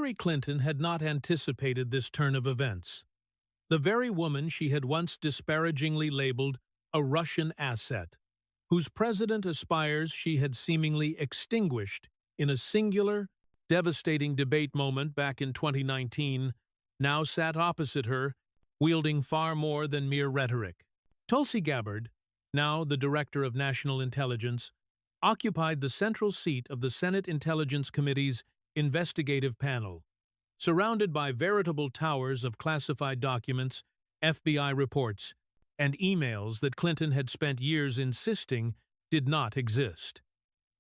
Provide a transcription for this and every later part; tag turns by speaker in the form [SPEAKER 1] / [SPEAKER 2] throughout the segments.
[SPEAKER 1] Hillary Clinton had not anticipated this turn of events. The very woman she had once disparagingly labeled a Russian asset, whose president aspires she had seemingly extinguished in a singular, devastating debate moment back in 2019, now sat opposite her, wielding far more than mere rhetoric. Tulsi Gabbard, now the Director of National Intelligence, occupied the central seat of the Senate Intelligence Committee's investigative panel. Surrounded by veritable towers of classified documents, FBI reports, and emails that Clinton had spent years insisting did not exist.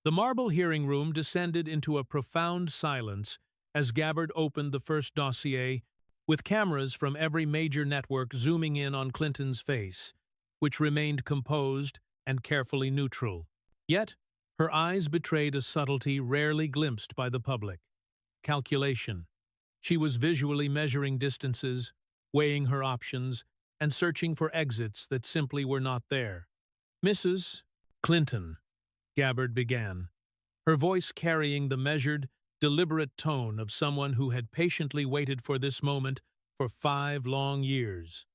[SPEAKER 1] The marble hearing room descended into a profound silence as Gabbard opened the first dossier, with cameras from every major network zooming in on Clinton's face, which remained composed and carefully neutral. Yet, her eyes betrayed a subtlety rarely glimpsed by the public: calculation. She was visually measuring distances, weighing her options, and searching for exits that simply were not there. "Mrs. Clinton," Gabbard began, her voice carrying the measured, deliberate tone of someone who had patiently waited for this moment for 5 long years.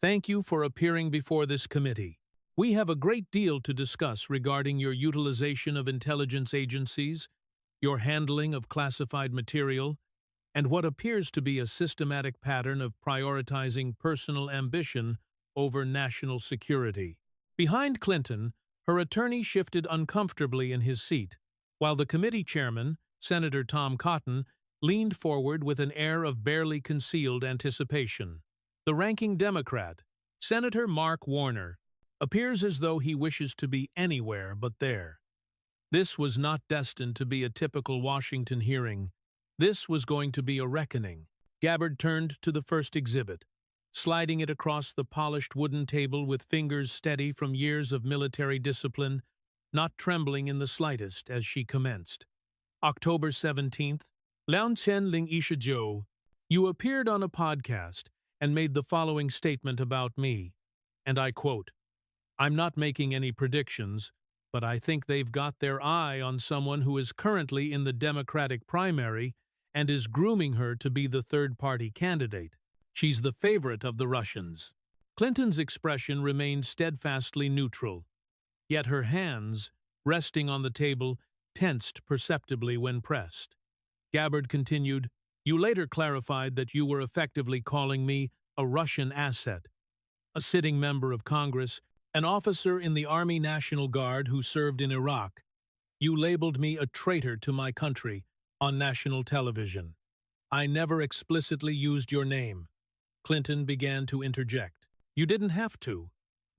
[SPEAKER 1] "Thank you for appearing before this committee. We have a great deal to discuss regarding your utilization of intelligence agencies, your handling of classified material, and what appears to be a systematic pattern of prioritizing personal ambition over national security." Behind Clinton, her attorney shifted uncomfortably in his seat, while the committee chairman, Senator Tom Cotton, leaned forward with an air of barely concealed anticipation. The ranking Democrat, Senator Mark Warner, appears as though he wishes to be anywhere but there. This was not destined to be a typical Washington hearing. This was going to be a reckoning. Gabbard turned to the first exhibit, sliding it across the polished wooden table with fingers steady from years of military discipline, not trembling in the slightest as she commenced. October 17th, Launchen Ling Isha Jo, you appeared on a podcast and made the following statement about me, and I quote, "I'm not making any predictions, but I think they've got their eye on someone who is currently in the Democratic primary and is grooming her to be the third-party candidate. She's the favorite of the Russians." Clinton's expression remained steadfastly neutral, yet her hands, resting on the table, tensed perceptibly when pressed. Gabbard continued, "You later clarified that you were effectively calling me a Russian asset, a sitting member of Congress, an officer in the Army National Guard who served in Iraq. You labeled me a traitor to my country on national television. I never explicitly used your name." Clinton began to interject. "You didn't have to."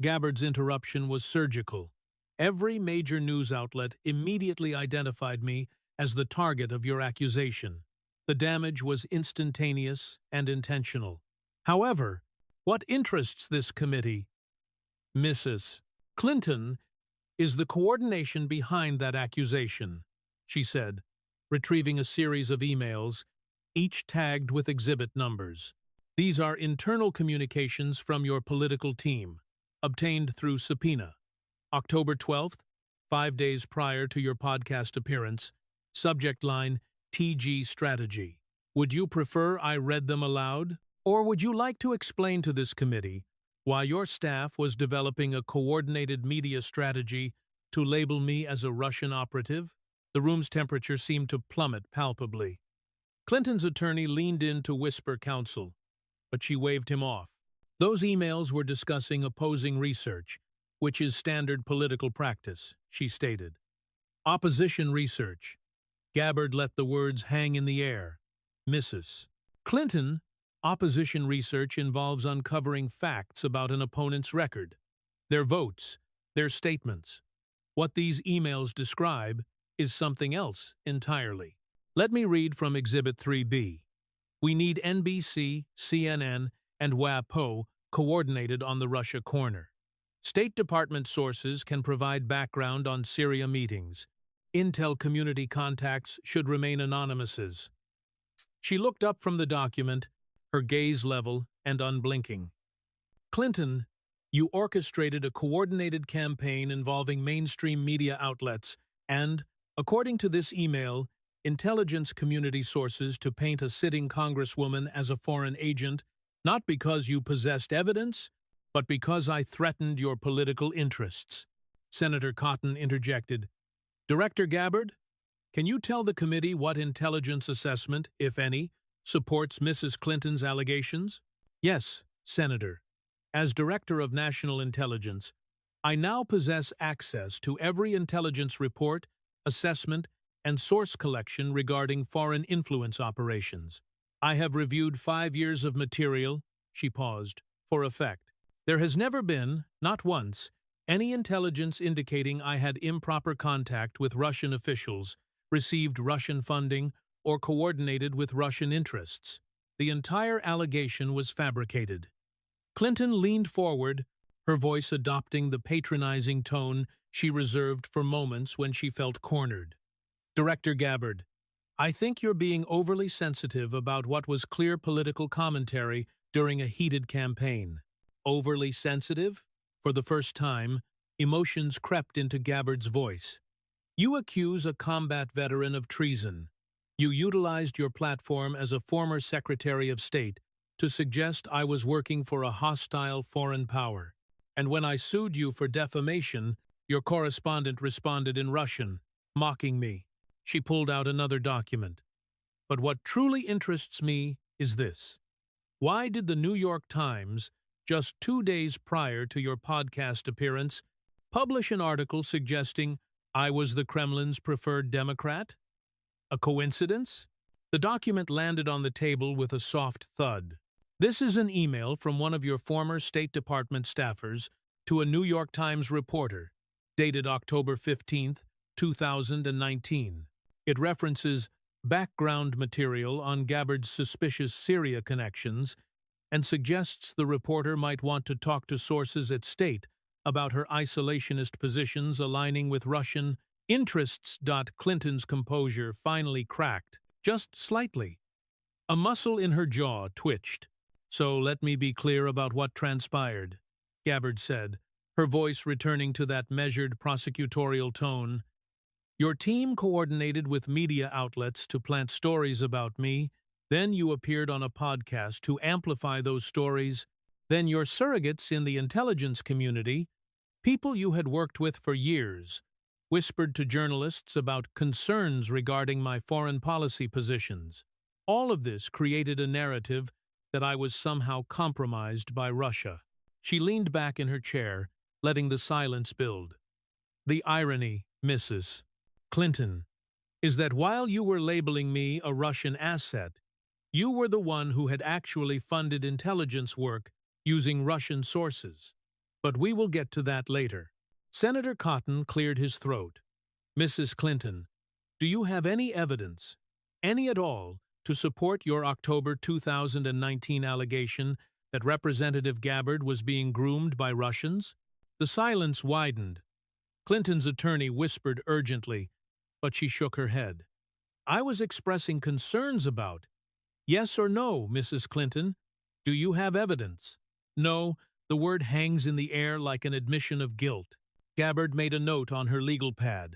[SPEAKER 1] Gabbard's interruption was surgical. "Every major news outlet immediately identified me as the target of your accusation. The damage was instantaneous and intentional. However, what interests this committee, Mrs. Clinton, is the coordination behind that accusation," she said, retrieving a series of emails, each tagged with exhibit numbers. "These are internal communications from your political team, obtained through subpoena. October 12th, 5 days prior to your podcast appearance, subject line, TG Strategy. Would you prefer I read them aloud? Or would you like to explain to this committee why your staff was developing a coordinated media strategy to label me as a Russian operative?" The room's temperature seemed to plummet palpably. Clinton's attorney leaned in to whisper counsel, but she waved him off. "Those emails were discussing opposing research, which is standard political practice," she stated. "Opposition research." Gabbard let the words hang in the air. "Mrs. Clinton, opposition research involves uncovering facts about an opponent's record, their votes, their statements. What these emails describe is something else entirely. Let me read from Exhibit 3B. We need NBC, CNN, and WAPO coordinated on the Russia corner. State Department sources can provide background on Syria meetings. Intel community contacts should remain anonymous." She looked up from the document, her gaze level and unblinking. "Clinton, you orchestrated a coordinated campaign involving mainstream media outlets and, according to this email, intelligence community sources to paint a sitting congresswoman as a foreign agent, not because you possessed evidence, but because I threatened your political interests. Senator Cotton interjected. Director Gabbard, can you tell the committee what intelligence assessment, if any, supports Mrs. Clinton's allegations? Yes, Senator. As Director of National Intelligence, I now possess access to every intelligence report, assessment, and source collection regarding foreign influence operations. I have reviewed 5 years of material, she paused, for effect. There has never been, not once, any intelligence indicating I had improper contact with Russian officials, received Russian funding, or coordinated with Russian interests. The entire allegation was fabricated. Clinton leaned forward, her voice adopting the patronizing tone she reserved for moments when she felt cornered. Director Gabbard, I think you're being overly sensitive about what was clear political commentary during a heated campaign. Overly sensitive? For the first time, emotions crept into Gabbard's voice. You accuse a combat veteran of treason. You utilized your platform as a former Secretary of State to suggest I was working for a hostile foreign power. And when I sued you for defamation, your correspondent responded in Russian, mocking me. She pulled out another document. But what truly interests me is this. Why did the New York Times, just 2 days prior to your podcast appearance, publish an article suggesting I was the Kremlin's preferred Democrat? A coincidence? The document landed on the table with a soft thud. This is an email from one of your former State Department staffers to a New York Times reporter, dated October 15, 2019. It references background material on Gabbard's suspicious Syria connections and suggests the reporter might want to talk to sources at State about her isolationist positions aligning with Russian interests. Clinton's composure finally cracked, just slightly. A muscle in her jaw twitched. So let me be clear about what transpired, Gabbard said, her voice returning to that measured prosecutorial tone. Your team coordinated with media outlets to plant stories about me, then you appeared on a podcast to amplify those stories, then your surrogates in the intelligence community, people you had worked with for years, whispered to journalists about concerns regarding my foreign policy positions. All of this created a narrative that I was somehow compromised by Russia. She leaned back in her chair, letting the silence build. The irony, Mrs. Clinton, is that while you were labeling me a Russian asset, you were the one who had actually funded intelligence work using Russian sources. But we will get to that later. Senator Cotton cleared his throat. Mrs. Clinton, do you have any evidence, any at all, to support your October 2019 allegation that Representative Gabbard was being groomed by Russians? The silence widened. Clinton's attorney whispered urgently, but she shook her head. I was expressing concerns about. Yes or no, Mrs. Clinton? Do you have evidence? No, the word hangs in the air like an admission of guilt. Gabbard made a note on her legal pad,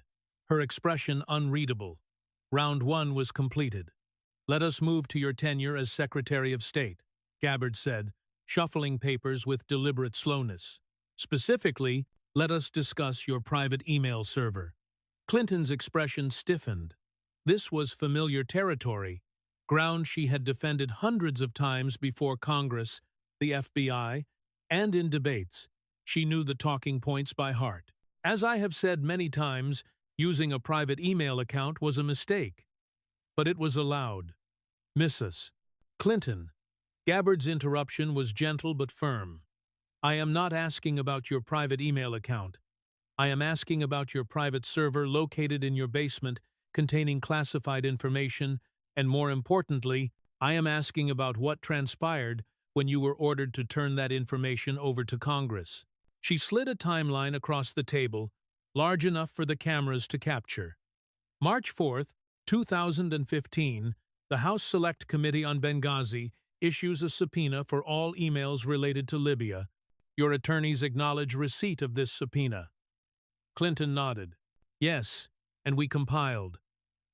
[SPEAKER 1] her expression unreadable. Round 1 was completed. Let us move to your tenure as Secretary of State, Gabbard said, shuffling papers with deliberate slowness. Specifically, let us discuss your private email server. Clinton's expression stiffened. This was familiar territory, ground she had defended hundreds of times before Congress, the FBI, and in debates. She knew the talking points by heart. As I have said many times, using a private email account was a mistake. But it was allowed. Mrs. Clinton. Gabbard's interruption was gentle but firm. I am not asking about your private email account. I am asking about your private server located in your basement containing classified information, and more importantly, I am asking about what transpired when you were ordered to turn that information over to Congress. She slid a timeline across the table, large enough for the cameras to capture. March 4, 2015, the House Select Committee on Benghazi issues a subpoena for all emails related to Libya. Your attorneys acknowledge receipt of this subpoena. Clinton nodded. Yes, and we compiled.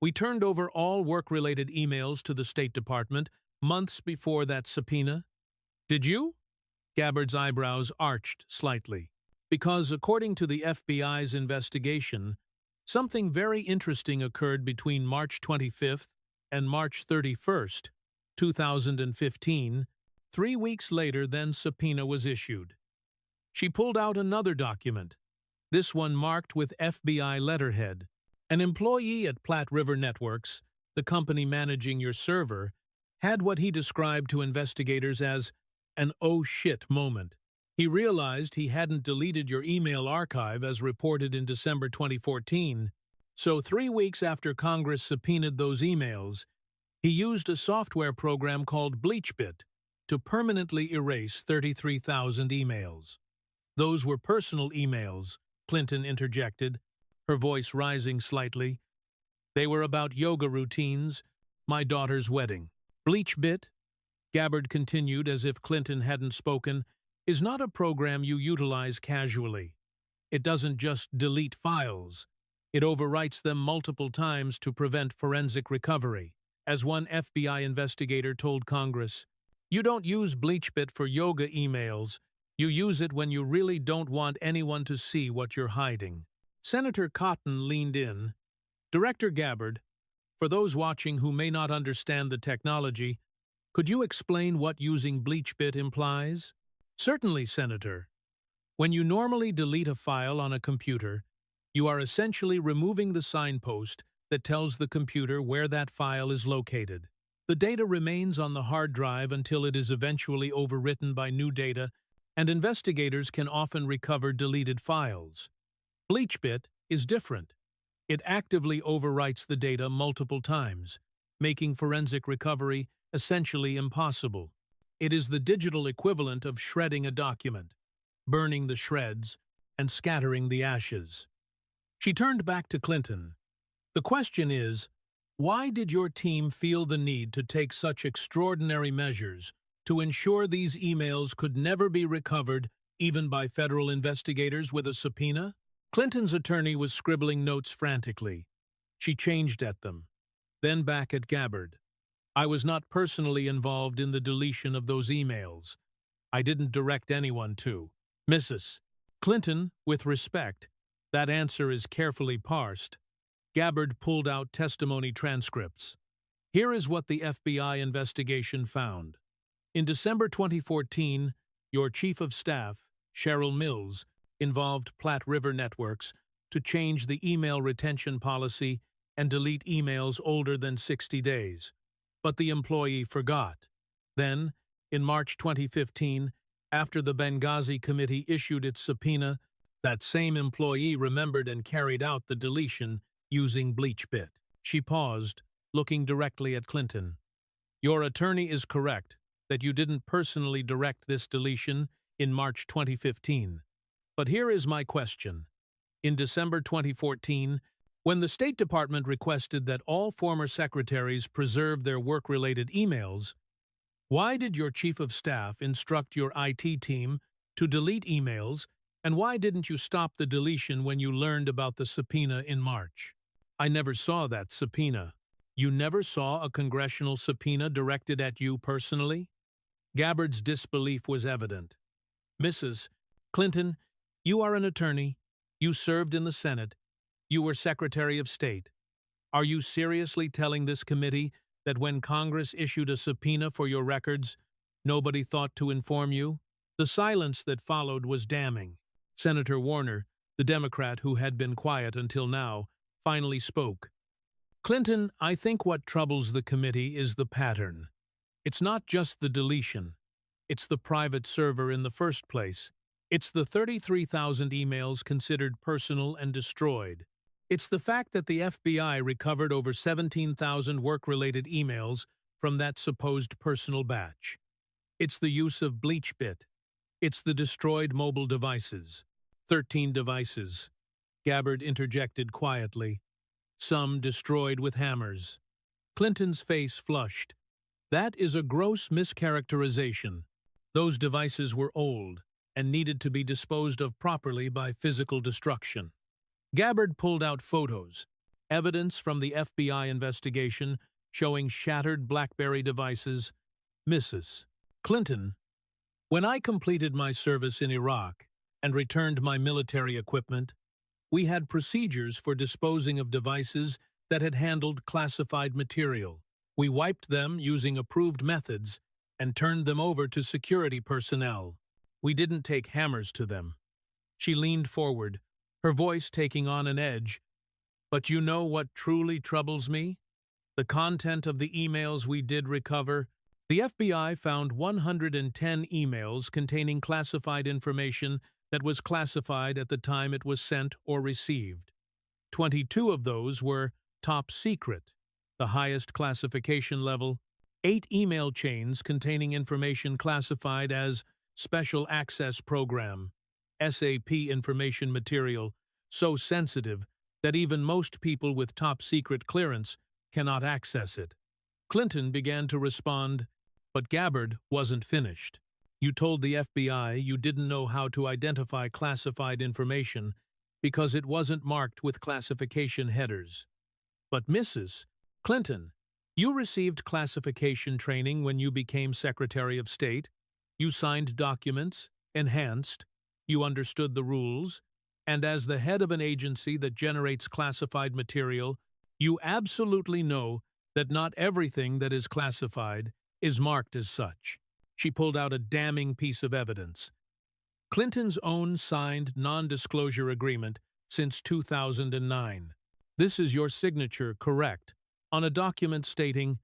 [SPEAKER 1] We turned over all work-related emails to the State Department months before that subpoena. Did you? Gabbard's eyebrows arched slightly. Because, according to the FBI's investigation, something very interesting occurred between March 25th and March 31st, 2015, 3 weeks later than subpoena was issued. She pulled out another document, this one marked with FBI letterhead. An employee at Platte River Networks, the company managing your server, had what he described to investigators as an "oh shit" moment. He realized he hadn't deleted your email archive as reported in December 2014, so 3 weeks after Congress subpoenaed those emails, he used a software program called BleachBit to permanently erase 33,000 emails. Those were personal emails, Clinton interjected, her voice rising slightly. They were about yoga routines, my daughter's wedding. BleachBit, Gabbard continued as if Clinton hadn't spoken, is not a program you utilize casually. It doesn't just delete files. It overwrites them multiple times to prevent forensic recovery. As one FBI investigator told Congress, you don't use BleachBit for yoga emails. You use it when you really don't want anyone to see what you're hiding. Senator Cotton leaned in. Director Gabbard, for those watching who may not understand the technology, could you explain what using BleachBit implies? Certainly, Senator. When you normally delete a file on a computer, you are essentially removing the signpost that tells the computer where that file is located. The data remains on the hard drive until it is eventually overwritten by new data, and investigators can often recover deleted files. BleachBit is different. It actively overwrites the data multiple times, making forensic recovery essentially impossible. It is the digital equivalent of shredding a document, burning the shreds, and scattering the ashes. She turned back to Clinton. The question is, why did your team feel the need to take such extraordinary measures to ensure these emails could never be recovered, even by federal investigators with a subpoena? Clinton's attorney was scribbling notes frantically. She changed at them, then back at Gabbard. I was not personally involved in the deletion of those emails. I didn't direct anyone to. Mrs. Clinton, with respect, that answer is carefully parsed. Gabbard pulled out testimony transcripts. Here is what the FBI investigation found. In December 2014, your Chief of Staff, Cheryl Mills, involved Platte River Networks to change the email retention policy and delete emails older than 60 days. But the employee forgot. Then, in March 2015, after the Benghazi Committee issued its subpoena, that same employee remembered and carried out the deletion using BleachBit. She paused, looking directly at Clinton. Your attorney is correct that you didn't personally direct this deletion in March 2015. But here is my question. In December 2014, when the State Department requested that all former secretaries preserve their work-related emails, why did your Chief of Staff instruct your IT team to delete emails, and why didn't you stop the deletion when you learned about the subpoena in March? I never saw that subpoena. You never saw a congressional subpoena directed at you personally? Gabbard's disbelief was evident. Mrs. Clinton, you are an attorney. You served in the Senate. You were Secretary of State. Are you seriously telling this committee that when Congress issued a subpoena for your records, nobody thought to inform you? The silence that followed was damning. Senator Warner, the Democrat who had been quiet until now, finally spoke. Clinton, I think what troubles the committee is the pattern. It's not just the deletion. It's the private server in the first place. It's the 33,000 emails considered personal and destroyed. It's the fact that the FBI recovered over 17,000 work-related emails from that supposed personal batch. It's the use of BleachBit. It's the destroyed mobile devices. 13 devices. Gabbard interjected quietly. Some destroyed with hammers. Clinton's face flushed. That is a gross mischaracterization. Those devices were old and needed to be disposed of properly by physical destruction. Gabbard pulled out photos. evidence from the FBI investigation showing shattered BlackBerry devices. Mrs. Clinton, when I completed my service in Iraq and returned my military equipment, we had procedures for disposing of devices that had handled classified material. We wiped them using approved methods and turned them over to security personnel. We didn't take hammers to them. She leaned forward, her voice taking on an edge. But you know what truly troubles me? The content of the emails we did recover. The FBI found 110 emails containing classified information that was classified at the time it was sent or received. 22 of those were top secret, the highest classification level. 8 email chains containing information classified as Special Access Program, SAP information material, so sensitive that even most people with top secret clearance cannot access it. Clinton began to respond, but Gabbard wasn't finished. You told the FBI you didn't know how to identify classified information because it wasn't marked with classification headers. But Mrs. Clinton, you received classification training when you became Secretary of State. You signed documents, enhanced, you understood the rules, and as the head of an agency that generates classified material, you absolutely know that not everything that is classified is marked as such. She pulled out a damning piece of evidence. Clinton's own signed non-disclosure agreement since 2009. This is your signature, correct, on a document stating,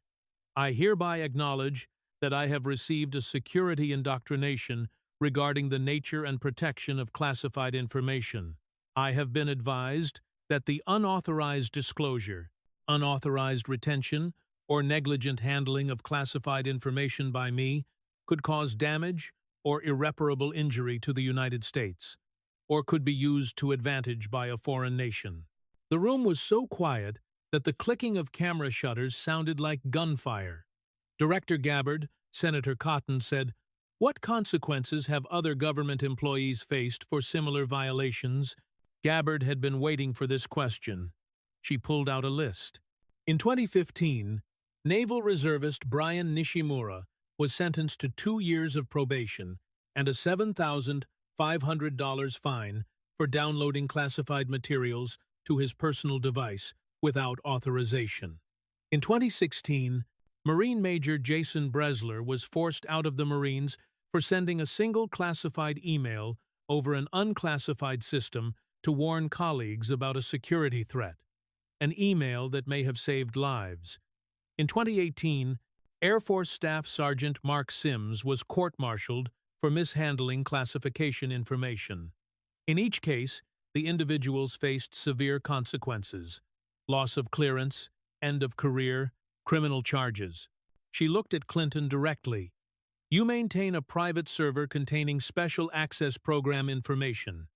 [SPEAKER 1] I hereby acknowledge that I have received a security indoctrination regarding the nature and protection of classified information. I have been advised that the unauthorized disclosure, unauthorized retention, or negligent handling of classified information by me could cause damage or irreparable injury to the United States, or could be used to advantage by a foreign nation. The room was so quiet that the clicking of camera shutters sounded like gunfire. Director Gabbard, Senator Cotton, said, "What consequences have other government employees faced for similar violations?" Gabbard had been waiting for this question. She pulled out a list. In 2015, Naval Reservist Brian Nishimura was sentenced to 2 years of probation and a $7,500 fine for downloading classified materials to his personal device without authorization. In 2016, Marine Major Jason Bresler was forced out of the Marines for sending a single classified email over an unclassified system to warn colleagues about a security threat, an email that may have saved lives. In 2018, Air Force Staff Sergeant Mark Sims was court-martialed for mishandling classification information. In each case, the individuals faced severe consequences: loss of clearance, end of career, criminal charges. She looked at Clinton directly. You maintain a private server containing Special Access Program information,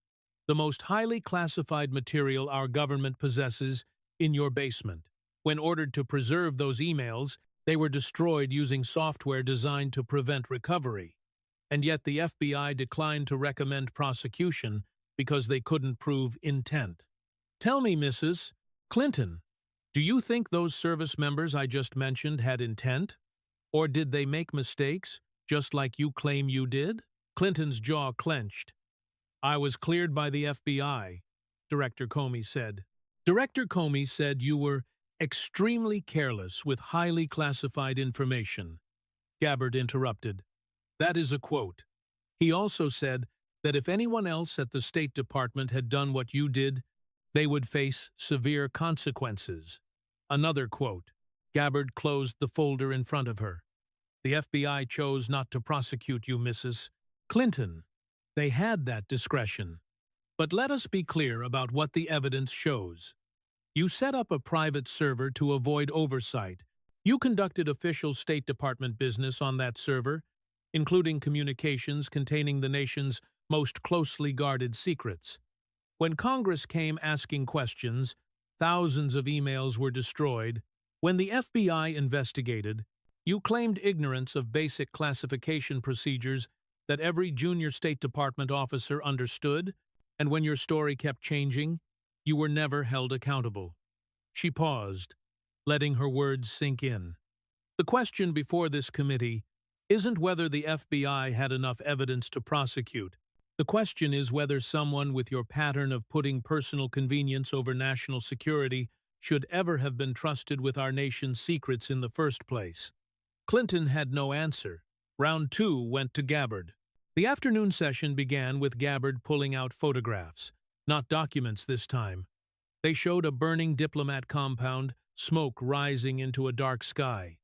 [SPEAKER 1] the most highly classified material our government possesses, in your basement. When ordered to preserve those emails, they were destroyed using software designed to prevent recovery. And yet the FBI declined to recommend prosecution because they couldn't prove intent. Tell me, Mrs. Clinton, do you think those service members I just mentioned had intent? Or did they make mistakes, just like you claim you did? Clinton's jaw clenched. I was cleared by the FBI, Director Comey said. Director Comey said you were extremely careless with highly classified information. Gabbard interrupted. That is a quote. He also said that if anyone else at the State Department had done what you did, they would face severe consequences. Another quote. Gabbard closed the folder in front of her. The FBI chose not to prosecute you, Mrs. Clinton. They had that discretion. But let us be clear about what the evidence shows. You set up a private server to avoid oversight. You conducted official State Department business on that server, including communications containing the nation's most closely guarded secrets. When Congress came asking questions, thousands of emails were destroyed. When the FBI investigated, you claimed ignorance of basic classification procedures that every junior State Department officer understood, and when your story kept changing, you were never held accountable. She paused, letting her words sink in. The question before this committee isn't whether the FBI had enough evidence to prosecute. The question is whether someone with your pattern of putting personal convenience over national security should ever have been trusted with our nation's secrets in the first place. Clinton had no answer. Round 2 went to Gabbard. The afternoon session began with Gabbard pulling out photographs, not documents this time. They showed a burning diplomat compound, smoke rising into a dark sky.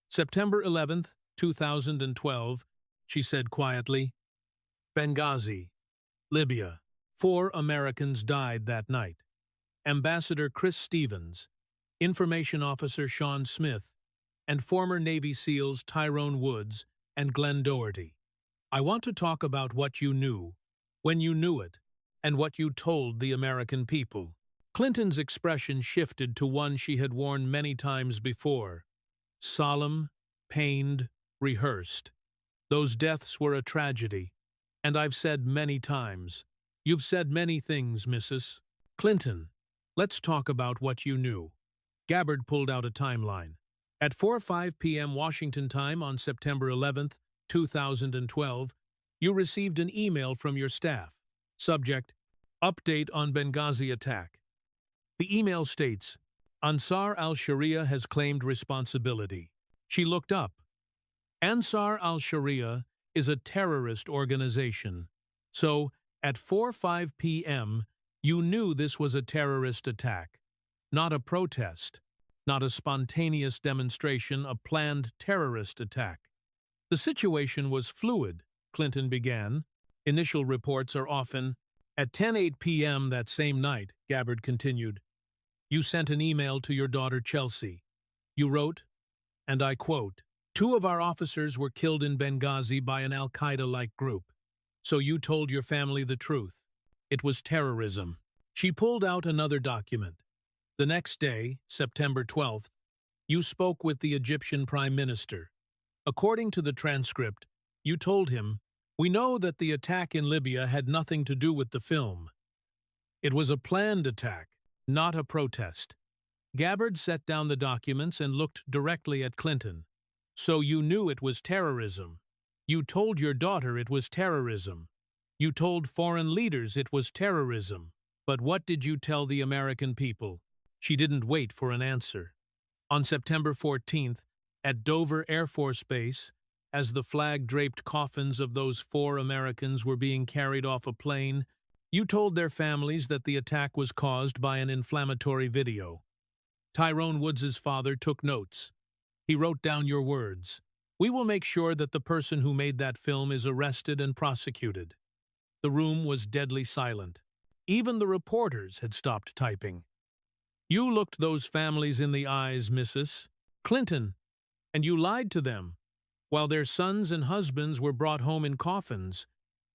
[SPEAKER 1] September 11th, 2012, she said quietly. Benghazi, Libya. 4 Americans died that night. Ambassador Chris Stevens, Information Officer Sean Smith, and former Navy SEALs Tyrone Woods and Glenn Doherty. I want to talk about what you knew, when you knew it, and what you told the American people. Clinton's expression shifted to one she had worn many times before. Solemn, pained, rehearsed. Those deaths were a tragedy, and I've said many times. You've said many things, Mrs. Clinton. Let's talk about what you knew. Gabbard pulled out a timeline. At 4:05 p.m. Washington time on September 11th, 2012, you received an email from your staff. Subject, Update on Benghazi attack. The email states, Ansar al-Sharia has claimed responsibility. She looked up. Ansar al-Sharia is a terrorist organization. So, at 4:05 p.m., you knew this was a terrorist attack, not a protest, not a spontaneous demonstration, a planned terrorist attack. The situation was fluid, Clinton began. Initial reports are often, at 10:08 p.m. that same night, Gabbard continued, you sent an email to your daughter Chelsea. You wrote, and I quote, 2 of our officers were killed in Benghazi by an al-Qaeda-like group. So you told your family the truth. It was terrorism. She pulled out another document. The next day, September 12th, you spoke with the Egyptian Prime Minister. According to the transcript, you told him, we know that the attack in Libya had nothing to do with the film. It was a planned attack, not a protest. Gabbard set down the documents and looked directly at Clinton. So you knew it was terrorism. You told your daughter it was terrorism. You told foreign leaders it was terrorism. But what did you tell the American people? She didn't wait for an answer. On September 14th, at Dover Air Force Base, as the flag-draped coffins of those 4 Americans were being carried off a plane, you told their families that the attack was caused by an inflammatory video. Tyrone Woods' father took notes. He wrote down your words. We will make sure that the person who made that film is arrested and prosecuted. The room was deadly silent. Even the reporters had stopped typing. You looked those families in the eyes, Mrs. Clinton, and you lied to them. While their sons and husbands were brought home in coffins,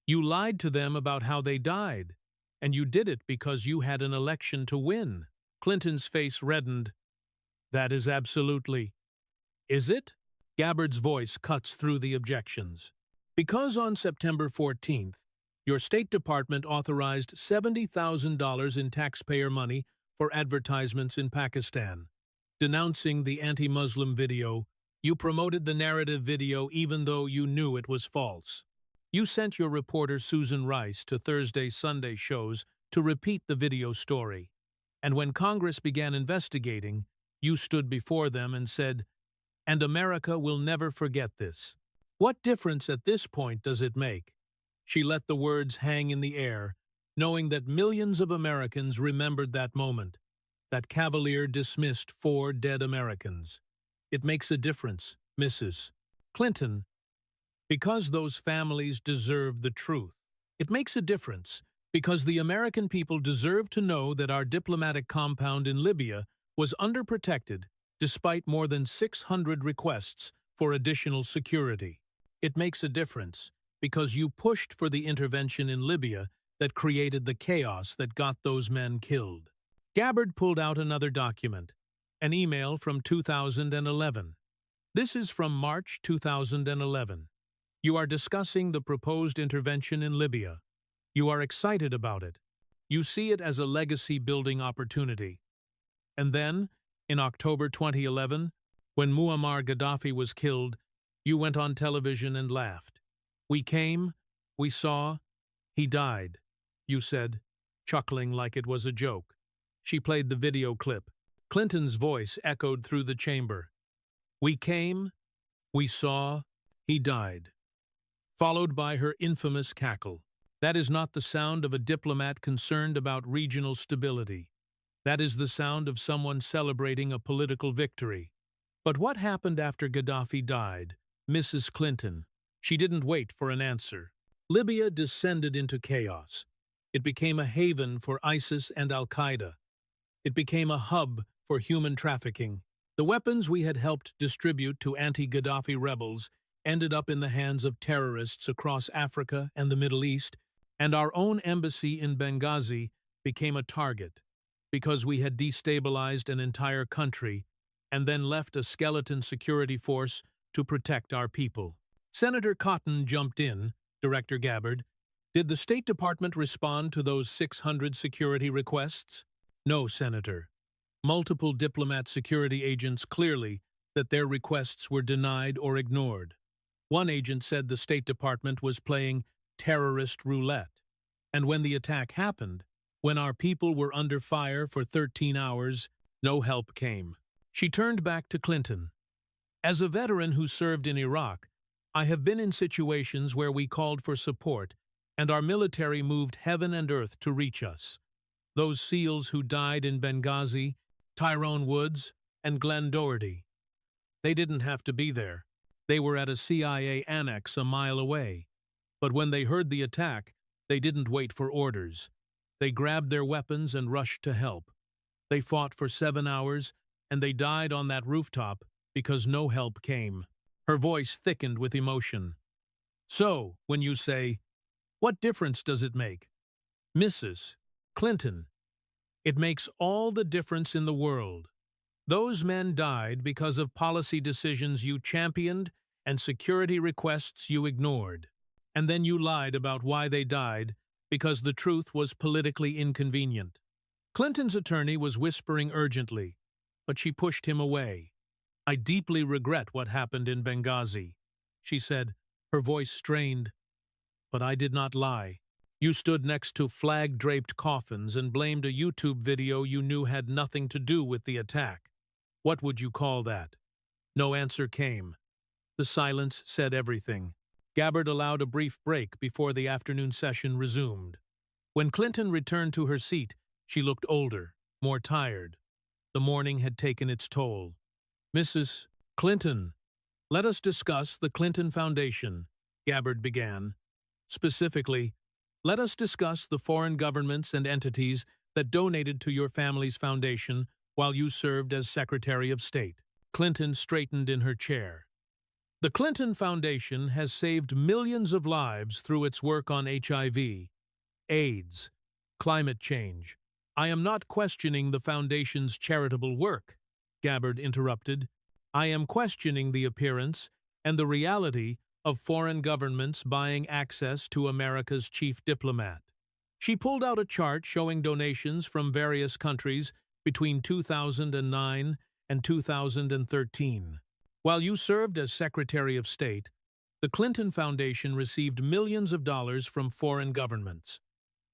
[SPEAKER 1] you lied to them about how they died, and you did it because you had an election to win. Clinton's face reddened. That is absolutely. Is it? Gabbard's voice cuts through the objections. Because on September 14th, your State Department authorized $70,000 in taxpayer money for advertisements in Pakistan. Denouncing the anti-Muslim video, you promoted the narrative video even though you knew it was false. You sent your reporter Susan Rice to Thursday-Sunday shows to repeat the video story. And when Congress began investigating, you stood before them and said, and America will never forget this. What difference at this point does it make? She let the words hang in the air, knowing that millions of Americans remembered that moment. That Cavalier dismissed 4 dead Americans. It makes a difference, Mrs. Clinton, because those families deserve the truth. It makes a difference because the American people deserve to know that our diplomatic compound in Libya was underprotected despite more than 600 requests for additional security. It makes a difference because you pushed for the intervention in Libya that created the chaos that got those men killed. Gabbard pulled out another document, an email from 2011. This is from March 2011. You are discussing the proposed intervention in Libya. You are excited about it. You see it as a legacy-building opportunity. And then, in October 2011, when Muammar Gaddafi was killed, you went on television and laughed. We came, we saw, he died, you said, chuckling like it was a joke. She played the video clip. Clinton's voice echoed through the chamber. We came, we saw, he died. Followed by her infamous cackle. That is not the sound of a diplomat concerned about regional stability. That is the sound of someone celebrating a political victory. But what happened after Gaddafi died, Mrs. Clinton? She didn't wait for an answer. Libya descended into chaos. It became a haven for ISIS and Al-Qaeda. It became a hub for human trafficking. The weapons we had helped distribute to anti-Gaddafi rebels ended up in the hands of terrorists across Africa and the Middle East, and our own embassy in Benghazi became a target because we had destabilized an entire country and then left a skeleton security force to protect our people. Senator Cotton jumped in, Director Gabbard. Did the State Department respond to those 600 security requests? No, Senator. Multiple diplomat security agents clearly that their requests were denied or ignored. One agent said the State Department was playing terrorist roulette. And when the attack happened, when our people were under fire for 13 hours, no help came. She turned back to Clinton. As a veteran who served in Iraq, I have been in situations where we called for support and our military moved heaven and earth to reach us. Those SEALs who died in Benghazi, Tyrone Woods, and Glenn Doherty. They didn't have to be there. They were at a CIA annex a mile away. But when they heard the attack, they didn't wait for orders. They grabbed their weapons and rushed to help. They fought for 7 hours, and they died on that rooftop because no help came. Her voice thickened with emotion. So, when you say, what difference does it make? Mrs. Clinton, it makes all the difference in the world. Those men died because of policy decisions you championed and security requests you ignored. And then you lied about why they died because the truth was politically inconvenient. Clinton's attorney was whispering urgently, but she pushed him away. I deeply regret what happened in Benghazi, she said, her voice strained. But I did not lie. You stood next to flag-draped coffins and blamed a YouTube video you knew had nothing to do with the attack. What would you call that? No answer came. The silence said everything. Gabbard allowed a brief break before the afternoon session resumed. When Clinton returned to her seat, she looked older, more tired. The morning had taken its toll. Mrs. Clinton, let us discuss the Clinton Foundation, Gabbard began. Specifically, let us discuss the foreign governments and entities that donated to your family's foundation while you served as Secretary of State. Clinton straightened in her chair. The Clinton Foundation has saved millions of lives through its work on HIV, AIDS, climate change. I am not questioning the Foundation's charitable work, Gabbard interrupted. I am questioning the appearance and the reality of foreign governments buying access to America's chief diplomat. She pulled out a chart showing donations from various countries between 2009 and 2013. While you served as Secretary of State, the Clinton Foundation received millions of dollars from foreign governments.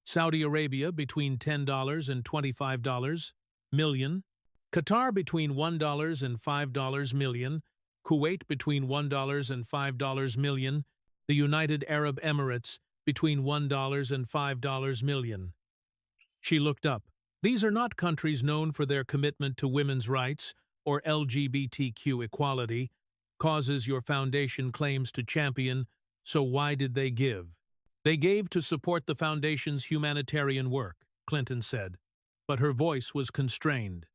[SPEAKER 1] Saudi Arabia between $10 and $25 million, Qatar between $1 and $5 million, Kuwait between $1 and $5 million, the United Arab Emirates between $1 and $5 million. She looked up. These are not countries known for their commitment to women's rights or LGBTQ equality, causes your foundation claims to champion, so why did they give? They gave to support the foundation's humanitarian work, Clinton said, but her voice was constrained.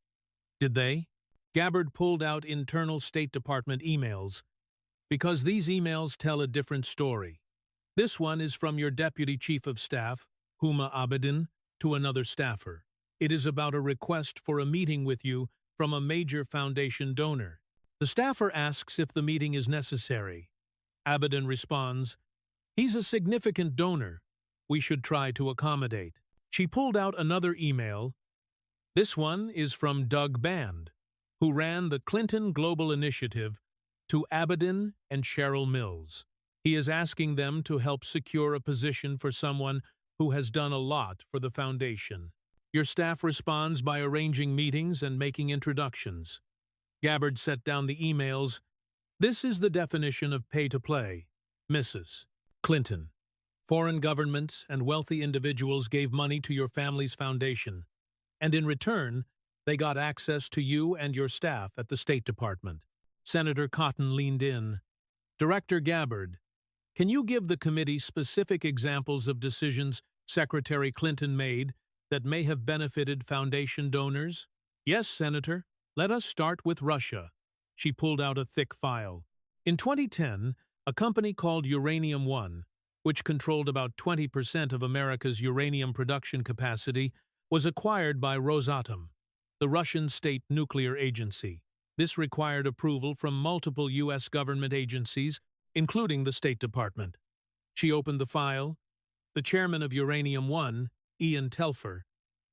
[SPEAKER 1] Did they? Gabbard pulled out internal State Department emails, because these emails tell a different story. This one is from your Deputy Chief of Staff, Huma Abedin, to another staffer. It is about a request for a meeting with you from a major foundation donor. The staffer asks if the meeting is necessary. Abedin responds, he's a significant donor. We should try to accommodate. She pulled out another email. This one is from Doug Band, who ran the Clinton Global Initiative, to Abaddon and Cheryl Mills. He is asking them to help secure a position for someone who has done a lot for the foundation. Your staff responds by arranging meetings and making introductions. Gabbard set down the emails. This is the definition of pay-to-play. Mrs. Clinton. Foreign governments and wealthy individuals gave money to your family's foundation, and in return, they got access to you and your staff at the State Department. Senator Cotton leaned in. Director Gabbard, can you give the committee specific examples of decisions Secretary Clinton made that may have benefited foundation donors? Yes, Senator. Let us start with Russia. She pulled out a thick file. In 2010, a company called Uranium One, which controlled about 20% of America's uranium production capacity, was acquired by Rosatom, the Russian state nuclear agency. This required approval from multiple U.S. government agencies, including the State Department. She opened the file. The chairman of Uranium One, Ian Telfer,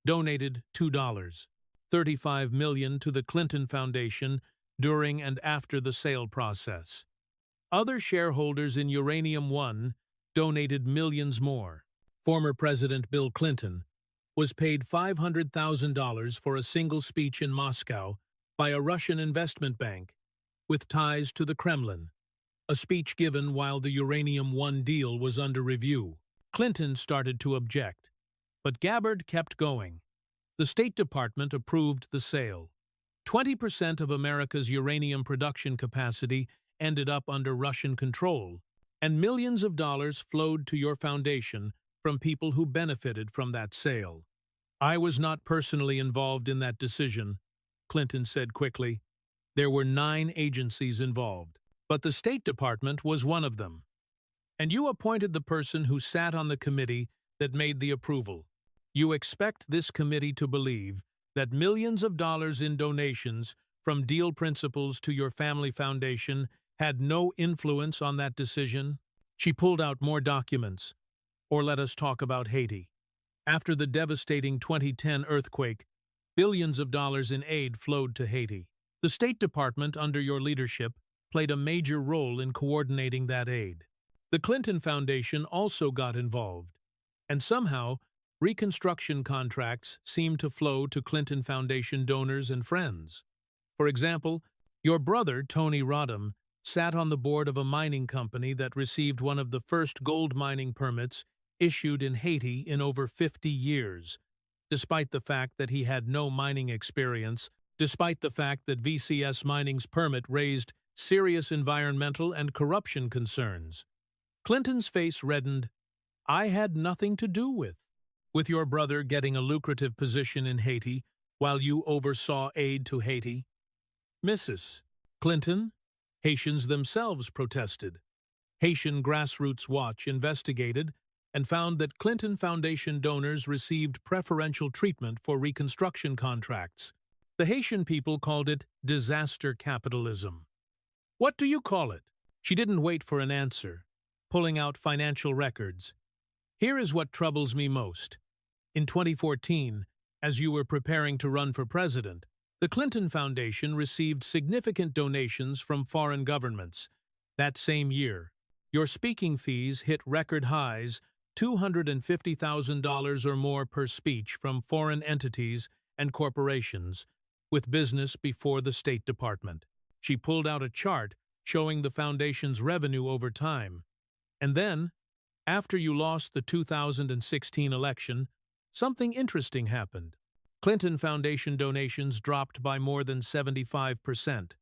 [SPEAKER 1] donated $2.35 million to the Clinton Foundation during and after the sale process. Other shareholders in Uranium One donated millions more. Former President Bill Clinton was paid $500,000 for a single speech in Moscow by a Russian investment bank with ties to the Kremlin, a speech given while the Uranium One deal was under review. Clinton started to object, but Gabbard kept going. The State Department approved the sale. 20% of America's uranium production capacity ended up under Russian control, and millions of dollars flowed to your foundation from people who benefited from that sale. I was not personally involved in that decision, Clinton said quickly. There were 9 agencies involved, but the State Department was one of them. And you appointed the person who sat on the committee that made the approval. You expect this committee to believe that millions of dollars in donations from deal principals to your family foundation had no influence on that decision? She pulled out more documents. Or let us talk about Haiti. After the devastating 2010 earthquake, billions of dollars in aid flowed to Haiti. The State Department, under your leadership, played a major role in coordinating that aid. The Clinton Foundation also got involved, and somehow, reconstruction contracts seemed to flow to Clinton Foundation donors and friends. For example, your brother, Tony Rodham, sat on the board of a mining company that received one of the first gold mining permits issued in Haiti in over 50 years, despite the fact that he had no mining experience, despite the fact that VCS Mining's permit raised serious environmental and corruption concerns. Clinton's face reddened. I had nothing to do with your brother getting a lucrative position in Haiti while you oversaw aid to Haiti. Mrs. Clinton, Haitians themselves protested. Haitian Grassroots Watch investigated and found that Clinton Foundation donors received preferential treatment for reconstruction contracts. The Haitian people called it disaster capitalism. What do you call it? She didn't wait for an answer, pulling out financial records. Here is what troubles me most. In 2014, as you were preparing to run for president, the Clinton Foundation received significant donations from foreign governments. That same year, your speaking fees hit record highs, $250,000 or more per speech from foreign entities and corporations, with business before the State Department. She pulled out a chart showing the foundation's revenue over time. And then, after you lost the 2016 election, something interesting happened. Clinton Foundation donations dropped by more than 75%.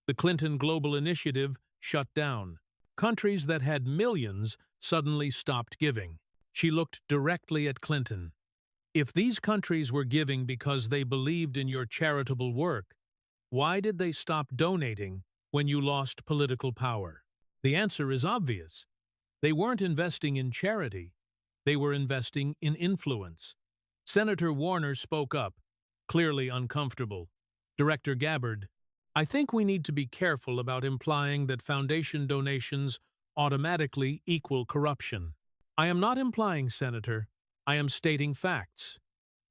[SPEAKER 1] The Clinton Global Initiative shut down. Countries that had millions suddenly stopped giving. She looked directly at Clinton. If these countries were giving because they believed in your charitable work, why did they stop donating when you lost political power? The answer is obvious. They weren't investing in charity. They were investing in influence. Senator Warner spoke up, clearly uncomfortable. Director Gabbard, I think we need to be careful about implying that foundation donations automatically equal corruption. I am not implying, Senator. I am stating facts.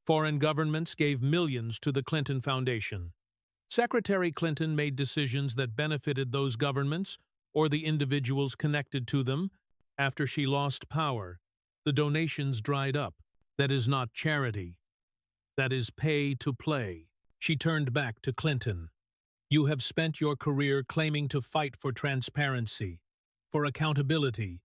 [SPEAKER 1] Foreign governments gave millions to the Clinton Foundation. Secretary Clinton made decisions that benefited those governments or the individuals connected to them. After she lost power, the donations dried up. That is not charity. That is pay to play. She turned back to Clinton. You have spent your career claiming to fight for transparency, for accountability,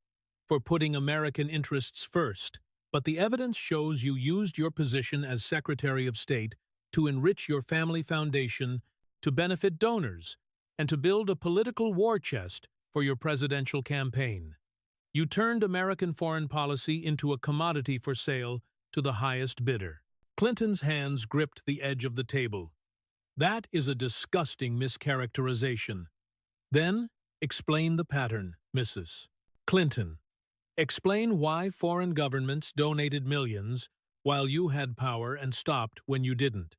[SPEAKER 1] for putting American interests first, but the evidence shows you used your position as Secretary of State to enrich your family foundation, to benefit donors, and to build a political war chest for your presidential campaign. You turned American foreign policy into a commodity for sale to the highest bidder. Clinton's hands gripped the edge of the table. That is a disgusting mischaracterization. Then, explain the pattern, Mrs. Clinton. Explain why foreign governments donated millions while you had power and stopped when you didn't.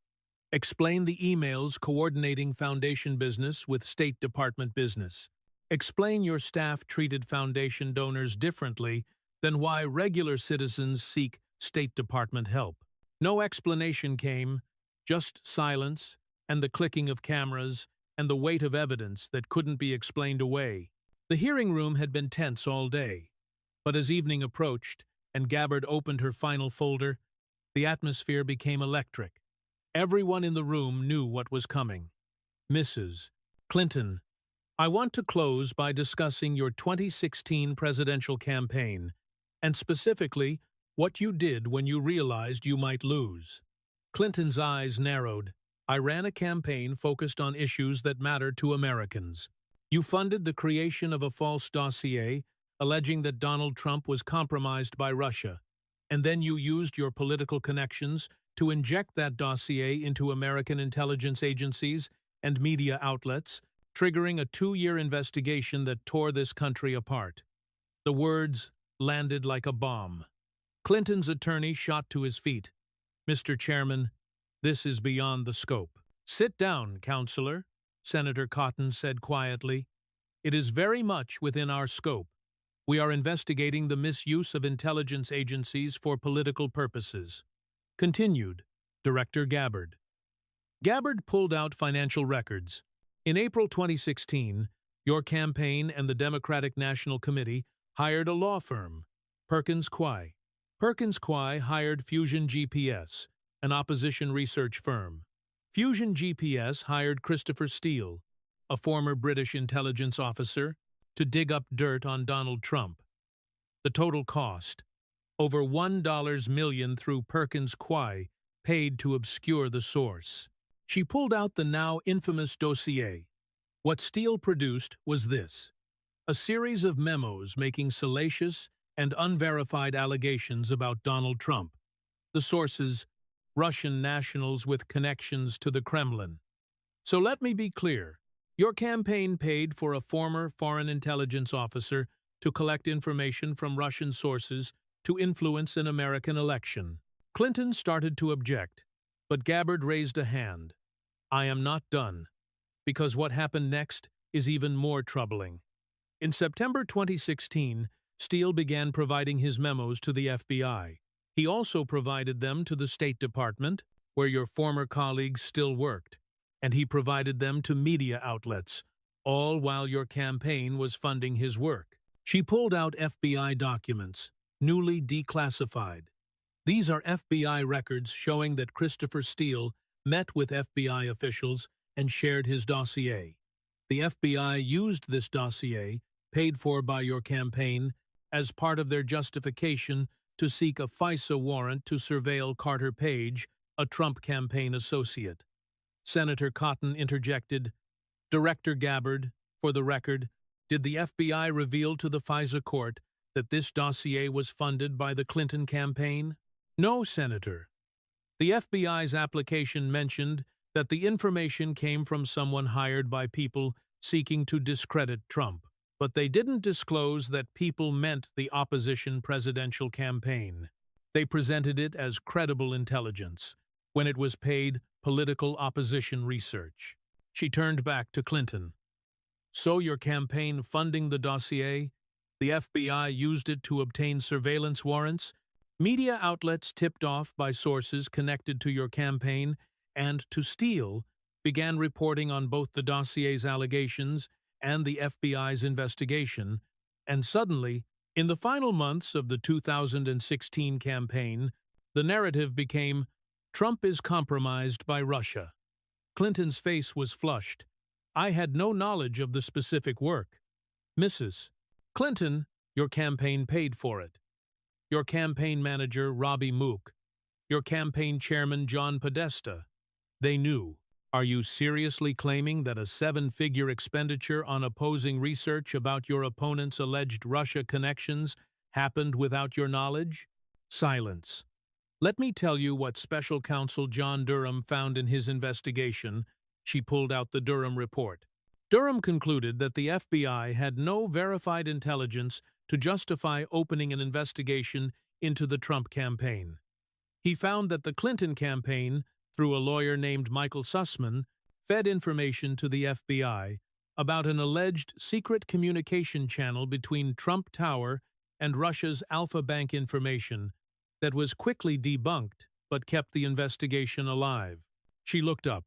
[SPEAKER 1] Explain the emails coordinating foundation business with State Department business. Explain your staff treated foundation donors differently than why regular citizens seek State Department help. No explanation came, just silence and the clicking of cameras and the weight of evidence that couldn't be explained away. The hearing room had been tense all day, but as evening approached and Gabbard opened her final folder, the atmosphere became electric. Everyone in the room knew what was coming. Mrs. Clinton, I want to close by discussing your 2016 presidential campaign, and specifically what you did when you realized you might lose. Clinton's eyes narrowed. I ran a campaign focused on issues that matter to Americans. You funded the creation of a false dossier alleging that Donald Trump was compromised by Russia, and then you used your political connections to inject that dossier into American intelligence agencies and media outlets, triggering a 2-year investigation that tore this country apart. The words landed like a bomb. Clinton's attorney shot to his feet. Mr. Chairman, this is beyond the scope. Sit down, Counselor, Senator Cotton said quietly. It is very much within our scope. We are investigating the misuse of intelligence agencies for political purposes. Continued, Director Gabbard. Gabbard pulled out financial records. In April 2016, your campaign and the Democratic National Committee hired a law firm, Perkins Coie. Perkins Coie hired Fusion GPS, an opposition research firm. Fusion GPS hired Christopher Steele, a former British intelligence officer, to dig up dirt on Donald Trump. The total cost, over $1 million through Perkins Coie, paid to obscure the source. She pulled out the now infamous dossier. What Steele produced was this: a series of memos making salacious and unverified allegations about Donald Trump. The sources, Russian nationals with connections to the Kremlin. So let me be clear. Your campaign paid for a former foreign intelligence officer to collect information from Russian sources to influence an American election. Clinton started to object, but Gabbard raised a hand. I am not done, because what happened next is even more troubling. In September 2016, Steele began providing his memos to the FBI. He also provided them to the State Department, where your former colleagues still worked, and he provided them to media outlets, all while your campaign was funding his work. She pulled out FBI documents, newly declassified. These are FBI records showing that Christopher Steele met with FBI officials and shared his dossier. The FBI used this dossier, paid for by your campaign, as part of their justification to seek a FISA warrant to surveil Carter Page, a Trump campaign associate. Senator Cotton interjected, Director Gabbard, for the record, did the FBI reveal to the FISA court that this dossier was funded by the Clinton campaign? No, Senator. The FBI's application mentioned that the information came from someone hired by people seeking to discredit Trump, but they didn't disclose that people meant the opposition presidential campaign. They presented it as credible intelligence, when it was paid political opposition research. She turned back to Clinton. So your campaign funding the dossier? The FBI used it to obtain surveillance warrants Media outlets tipped off by sources connected to your campaign and to Steele began reporting on both the dossier's allegations and the FBI's investigation, and suddenly, in the final months of the 2016 campaign, the narrative became, "Trump is compromised by Russia." Clinton's face was flushed. "I had no knowledge of the specific work." Mrs. Clinton, your campaign paid for it. Your campaign manager, Robbie Mook. Your campaign chairman, John Podesta. They knew. Are you seriously claiming that a seven-figure expenditure on opposing research about your opponent's alleged Russia connections happened without your knowledge? Silence. Let me tell you what Special Counsel John Durham found in his investigation. She pulled out the Durham report. Durham concluded that the FBI had no verified intelligence to justify opening an investigation into the Trump campaign. He found that the Clinton campaign, through a lawyer named Michael Sussman, fed information to the FBI about an alleged secret communication channel between Trump Tower and Russia's Alpha Bank information that was quickly debunked but kept the investigation alive. She looked up.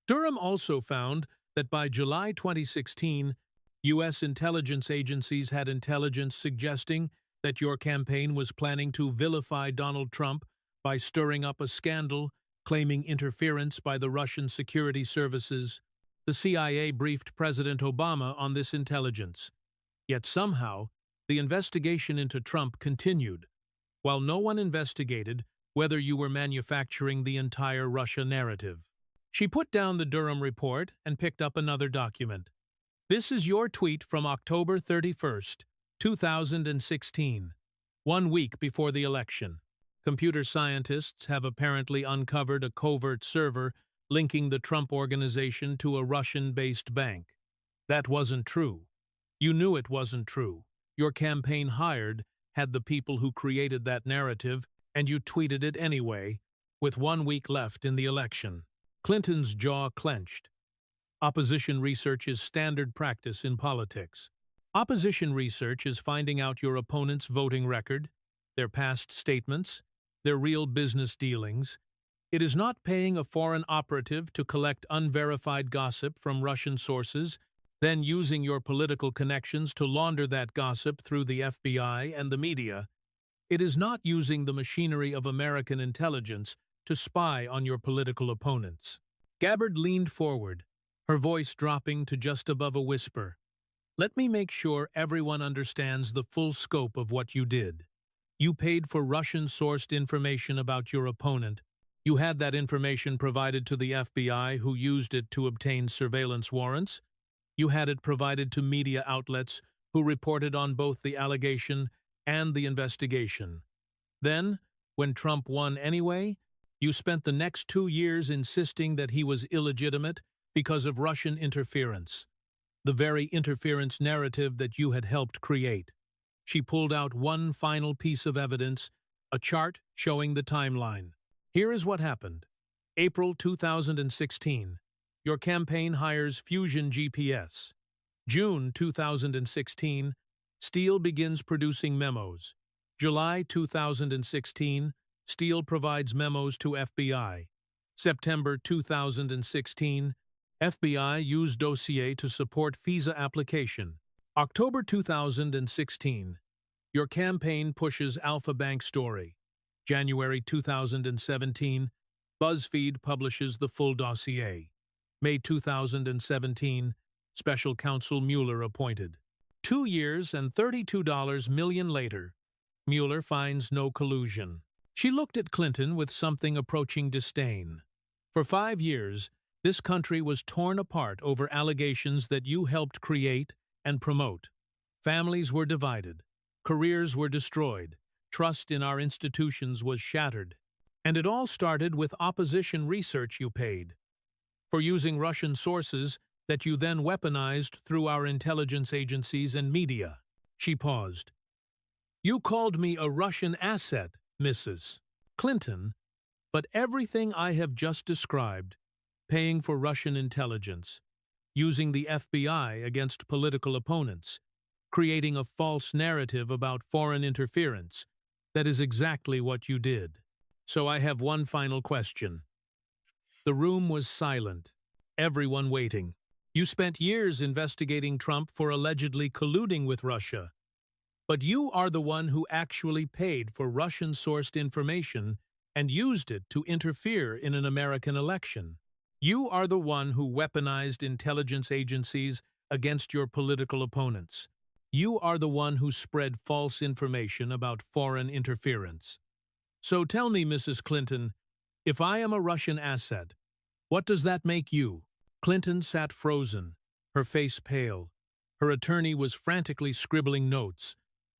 [SPEAKER 1] Durham also found that by July 2016, U.S. intelligence agencies had intelligence suggesting that your campaign was planning to vilify Donald Trump by stirring up a scandal claiming interference by the Russian security services. The CIA briefed President Obama on this intelligence. Yet somehow, the investigation into Trump continued, while no one investigated whether you were manufacturing the entire Russia narrative. She put down the Durham report and picked up another document. This is your tweet from October 31st, 2016, 1 week before the election. Computer scientists have apparently uncovered a covert server linking the Trump organization to a Russian-based bank. That wasn't true. You knew it wasn't true. Your campaign had the people who created that narrative, and you tweeted it anyway, with 1 week left in the election. Clinton's jaw clenched. Opposition research is standard practice in politics. Opposition research is finding out your opponent's voting record, their past statements, their real business dealings. It is not paying a foreign operative to collect unverified gossip from Russian sources, then using your political connections to launder that gossip through the FBI and the media. It is not using the machinery of American intelligence to spy on your political opponents. Gabbard leaned forward, her voice dropping to just above a whisper. Let me make sure everyone understands the full scope of what you did. You paid for Russian-sourced information about your opponent. You had that information provided to the FBI, who used it to obtain surveillance warrants. You had it provided to media outlets, who reported on both the allegation and the investigation. Then, when Trump won anyway, you spent the next 2 years insisting that he was illegitimate because of Russian interference, the very interference narrative that you had helped create. She pulled out one final piece of evidence, a chart showing the timeline. Here is what happened. April 2016. Your campaign hires Fusion GPS. June 2016. Steele begins producing memos. July 2016. Steele provides memos to FBI. September 2016. FBI used dossier to support visa application. October 2016. Your campaign pushes Alpha Bank story. January 2017. BuzzFeed publishes the full dossier. May 2017. Special Counsel Mueller appointed. 2 years and $32 million later, Mueller finds no collusion. She looked at Clinton with something approaching disdain. For 5 years, this country was torn apart over allegations that you helped create and promote. Families were divided. Careers were destroyed. Trust in our institutions was shattered. And it all started with opposition research you paid for using Russian sources that you then weaponized through our intelligence agencies and media. She paused. You called me a Russian asset, Mrs. Clinton, but everything I have just described, paying for Russian intelligence, using the FBI against political opponents, creating a false narrative about foreign interference, That is exactly what you did. So I have one final question. The room was silent, everyone waiting. You spent years investigating Trump for allegedly colluding with Russia. But you are the one who actually paid for Russian-sourced information and used it to interfere in an American election. You are the one who weaponized intelligence agencies against your political opponents. You are the one who spread false information about foreign interference. So tell me, Mrs. Clinton, if I am a Russian asset, what does that make you? Clinton sat frozen, her face pale. Her attorney was frantically scribbling notes.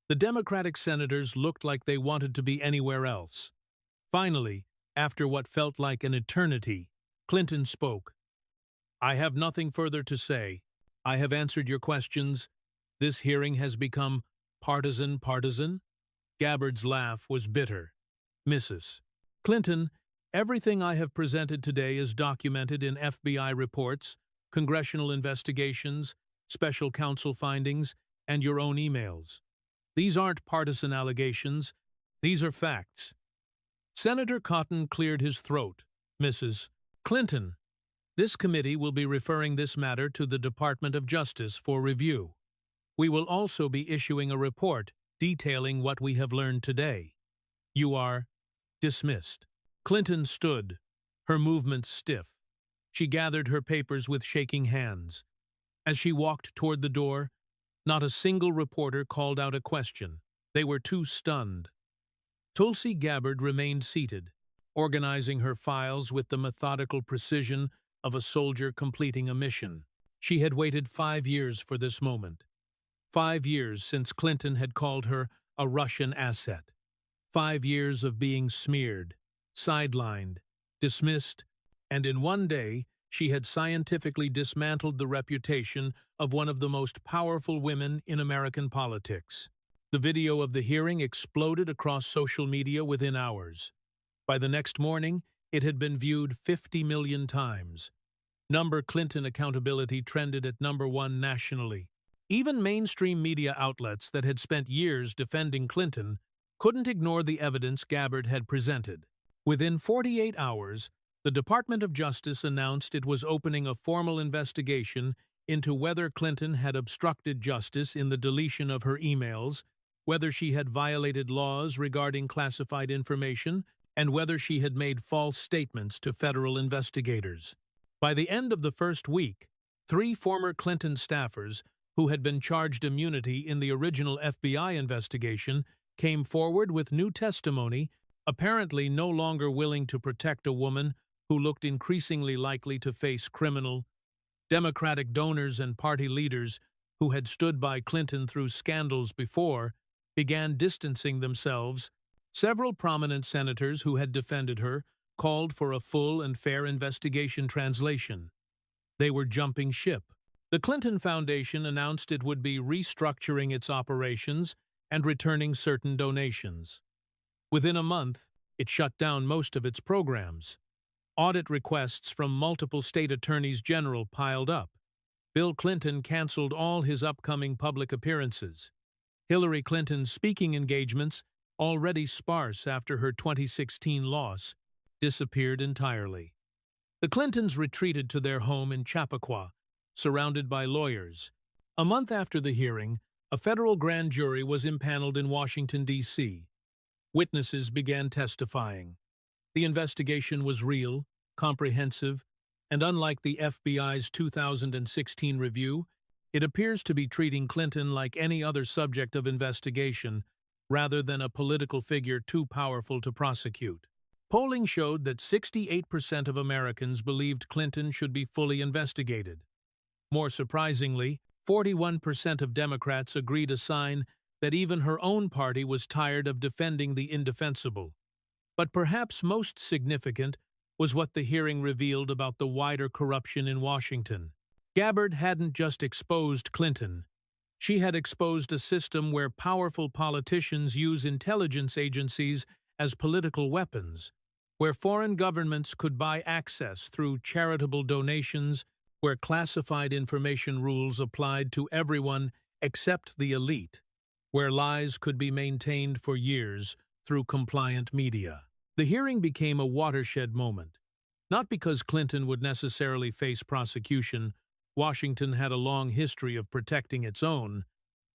[SPEAKER 1] The Democratic senators looked like they wanted to be anywhere else. Finally, after what felt like an eternity, Clinton spoke. I have nothing further to say. I have answered your questions. This hearing has become partisan. Gabbard's laugh was bitter. Mrs. Clinton, everything I have presented today is documented in FBI reports, congressional investigations, special counsel findings, and your own emails. These aren't partisan allegations. These are facts. Senator Cotton cleared his throat. Mrs. Clinton, this committee will be referring this matter to the Department of Justice for review. We will also be issuing a report detailing what we have learned today. You are dismissed. Clinton stood, her movements stiff. She gathered her papers with shaking hands. As she walked toward the door, not a single reporter called out a question. They were too stunned. Tulsi Gabbard remained seated, organizing her files with the methodical precision of a soldier completing a mission. She had waited 5 years for this moment. 5 years since Clinton had called her a Russian asset. 5 years of being smeared, sidelined, dismissed, and in one day she had scientifically dismantled the reputation of one of the most powerful women in American politics. The video of the hearing exploded across social media within hours. By the next morning, it had been viewed 50 million times. Clinton accountability trended at #1 nationally. Even mainstream media outlets that had spent years defending Clinton couldn't ignore the evidence Gabbard had presented. Within 48 hours, the Department of Justice announced it was opening a formal investigation into whether Clinton had obstructed justice in the deletion of her emails, whether she had violated laws regarding classified information, and whether she had made false statements to federal investigators. By the end of the first week, 3 former Clinton staffers who had been charged immunity in the original FBI investigation came forward with new testimony, apparently no longer willing to protect a woman who looked increasingly likely to face criminal. Democratic donors and party leaders who had stood by Clinton through scandals before began distancing themselves. Several prominent senators who had defended her called for a full and fair investigation translation. They were jumping ship. The Clinton Foundation announced it would be restructuring its operations and returning certain donations. Within a month, it shut down most of its programs. Audit requests from multiple state attorneys general piled up. Bill Clinton canceled all his upcoming public appearances. Hillary Clinton's speaking engagements, already sparse after her 2016 loss, disappeared entirely. The Clintons retreated to their home in Chappaqua, surrounded by lawyers. A month after the hearing, a federal grand jury was impaneled in Washington, D.C. Witnesses began testifying. The investigation was real, comprehensive, and unlike the FBI's 2016 review, it appears to be treating Clinton like any other subject of investigation, rather than a political figure too powerful to prosecute. Polling showed that 68% of Americans believed Clinton should be fully investigated. More surprisingly, 41% of Democrats agreed a sign that even her own party was tired of defending the indefensible. But perhaps most significant was what the hearing revealed about the wider corruption in Washington. Gabbard hadn't just exposed Clinton. She had exposed a system where powerful politicians use intelligence agencies as political weapons, where foreign governments could buy access through charitable donations, where classified information rules applied to everyone except the elite, where lies could be maintained for years through compliant media. The hearing became a watershed moment. Not because Clinton would necessarily face prosecution, Washington had a long history of protecting its own,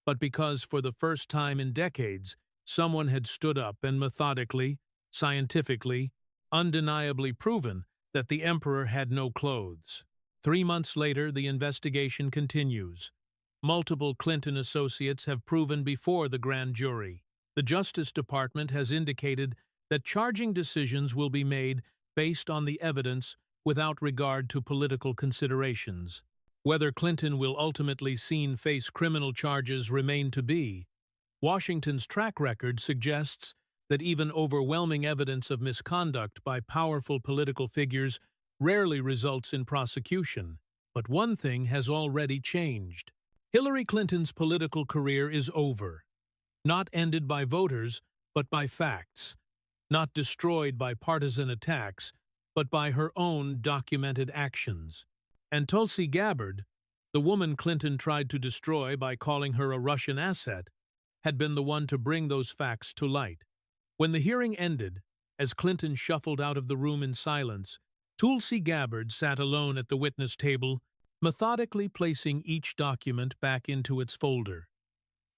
[SPEAKER 1] but because for the first time in decades, someone had stood up and methodically, scientifically, undeniably proven that the emperor had no clothes. 3 months later, the investigation continues. Multiple Clinton associates have proven before the grand jury. The Justice Department has indicated that charging decisions will be made based on the evidence without regard to political considerations. Whether Clinton will ultimately face criminal charges remain to be. Washington's track record suggests that even overwhelming evidence of misconduct by powerful political figures rarely results in prosecution. But one thing has already changed. Hillary Clinton's political career is over. Not ended by voters, but by facts. Not destroyed by partisan attacks, but by her own documented actions. And Tulsi Gabbard, the woman Clinton tried to destroy by calling her a Russian asset, had been the one to bring those facts to light. When the hearing ended, as Clinton shuffled out of the room in silence, Tulsi Gabbard sat alone at the witness table, methodically placing each document back into its folder.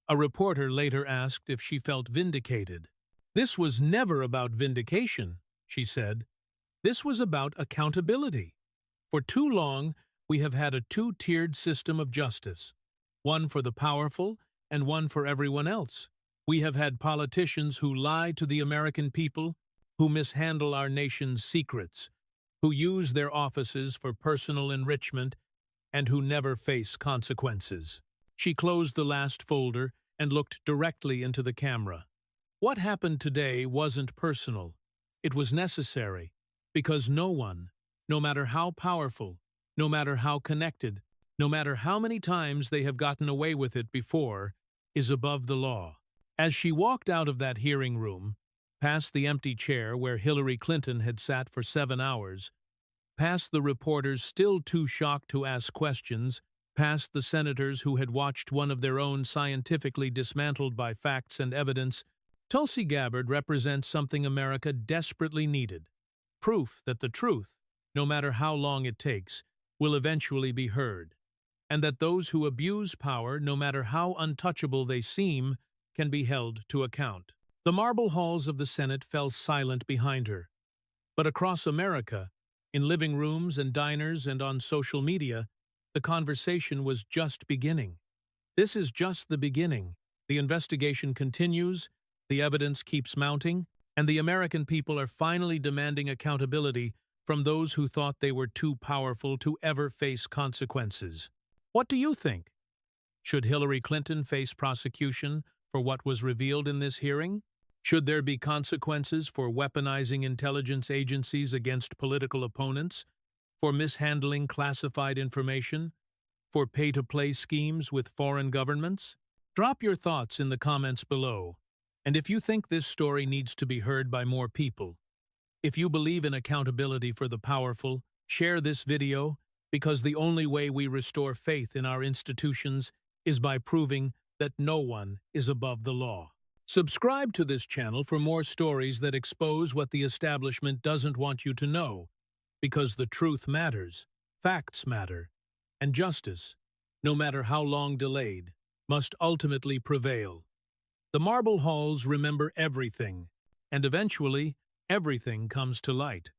[SPEAKER 1] A reporter later asked if she felt vindicated. "This was never about vindication," she said. "This was about accountability. For too long, we have had a two-tiered system of justice, one for the powerful and one for everyone else. We have had politicians who lie to the American people, who mishandle our nation's secrets, who use their offices for personal enrichment, and who never face consequences." She closed the last folder and looked directly into the camera. What happened today wasn't personal. It was necessary, because no one, no matter how powerful, no matter how connected, no matter how many times they have gotten away with it before, is above the law. As she walked out of that hearing room, past the empty chair where Hillary Clinton had sat for 7 hours, past the reporters still too shocked to ask questions, past the senators who had watched one of their own scientifically dismantled by facts and evidence, Tulsi Gabbard represents something America desperately needed: proof that the truth, no matter how long it takes, will eventually be heard, and that those who abuse power, no matter how untouchable they seem, can be held to account. The marble halls of the Senate fell silent behind her. But across America, in living rooms and diners and on social media, the conversation was just beginning. This is just the beginning. The investigation continues, the evidence keeps mounting, and the American people are finally demanding accountability from those who thought they were too powerful to ever face consequences. What do you think? Should Hillary Clinton face prosecution for what was revealed in this hearing? Should there be consequences for weaponizing intelligence agencies against political opponents, for mishandling classified information, for pay-to-play schemes with foreign governments? Drop your thoughts in the comments below. And if you think this story needs to be heard by more people, if you believe in accountability for the powerful, share this video, because the only way we restore faith in our institutions is by proving that no one is above the law. Subscribe to this channel for more stories that expose what the establishment doesn't want you to know, because the truth matters, facts matter, and justice, no matter how long delayed, must ultimately prevail. The marble halls remember everything, and eventually, everything comes to light.